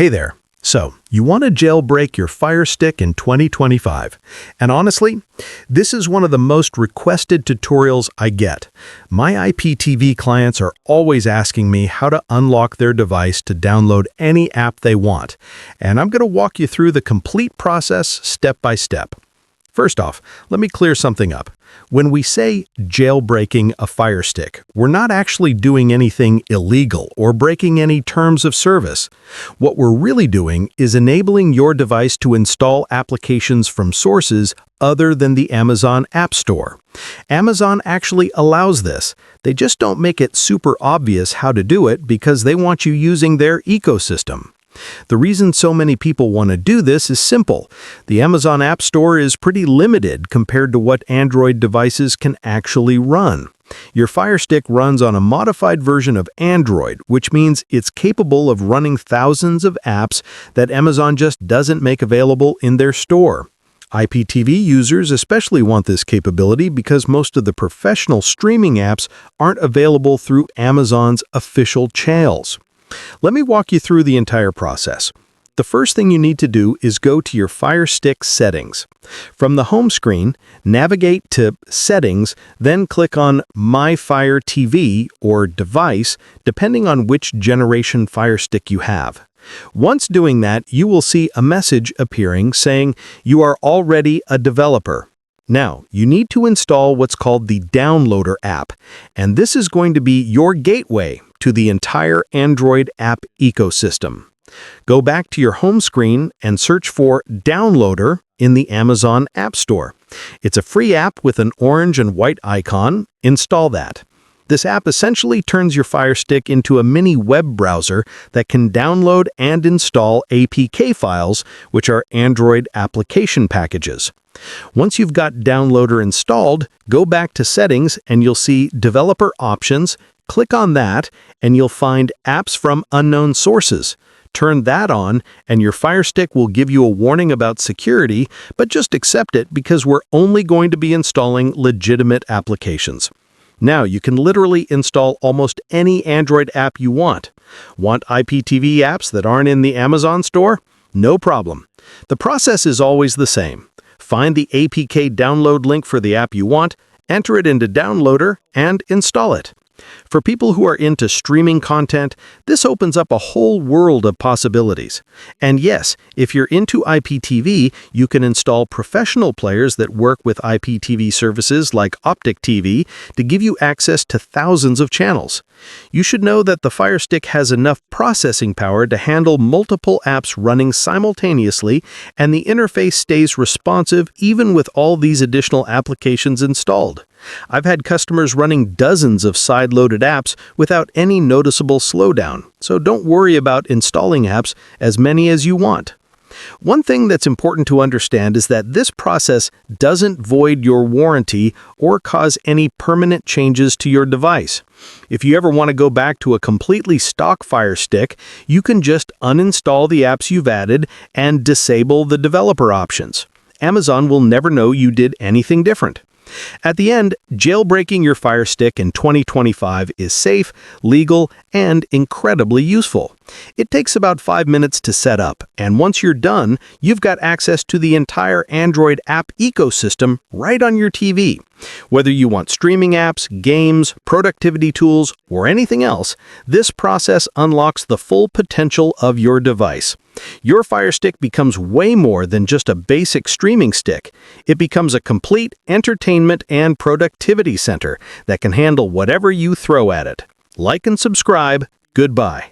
Hey there. So, you want to jailbreak your Firestick in 2025. And honestly, this is one of the most requested tutorials I get. My IPTV clients are always asking me how to unlock their device to download any app they want. And I'm going to walk you through the complete process step by step. First off, let me clear something up. When we say jailbreaking a Firestick, we're not actually doing anything illegal or breaking any terms of service. What we're really doing is enabling your device to install applications from sources other than the Amazon App Store. Amazon actually allows this. They just don't make it super obvious how to do it because they want you using their ecosystem. The reason so many people want to do this is simple. The Amazon App Store is pretty limited compared to what Android devices can actually run. Your Firestick runs on a modified version of Android, which means it's capable of running thousands of apps that Amazon just doesn't make available in their store. IPTV users especially want this capability because most of the professional streaming apps aren't available through Amazon's official channels. Let me walk you through the entire process. The first thing you need to do is go to your Firestick settings. From the home screen, navigate to Settings, then click on My Fire TV or Device, depending on which generation Firestick you have. Once doing that, you will see a message appearing saying you are already a developer. Now, you need to install what's called the Downloader app, and this is going to be your gateway to the entire Android app ecosystem. Go back to your home screen and search for Downloader in the Amazon App Store. It's a free app with an orange and white icon. Install that. This app essentially turns your Firestick into a mini web browser that can download and install APK files, which are Android application packages. Once you've got Downloader installed, go back to Settings and you'll see Developer Options. Click on that and you'll find Apps from Unknown Sources. Turn that on and your Firestick will give you a warning about security, but just accept it because we're only going to be installing legitimate applications. Now you can literally install almost any Android app you want. Want IPTV apps that aren't in the Amazon store? No problem. The process is always the same. Find the APK download link for the app you want, enter it into Downloader, and install it. For people who are into streaming content, this opens up a whole world of possibilities. And yes, if you're into IPTV, you can install professional players that work with IPTV services like Optic TV to give you access to thousands of channels. You should know that the Firestick has enough processing power to handle multiple apps running simultaneously, and the interface stays responsive even with all these additional applications installed. I've had customers running dozens of side-loaded apps without any noticeable slowdown, so don't worry about installing apps as many as you want. One thing that's important to understand is that this process doesn't void your warranty or cause any permanent changes to your device. If you ever want to go back to a completely stock Firestick, you can just uninstall the apps you've added and disable the developer options. Amazon will never know you did anything different. At the end, jailbreaking your Firestick in 2025 is safe, legal, and incredibly useful. It takes about 5 minutes to set up, and once you're done, you've got access to the entire Android app ecosystem right on your TV. Whether you want streaming apps, games, productivity tools, or anything else, this process unlocks the full potential of your device. Your Firestick becomes way more than just a basic streaming stick. It becomes a complete entertainment and productivity center that can handle whatever you throw at it. Like and subscribe. Goodbye.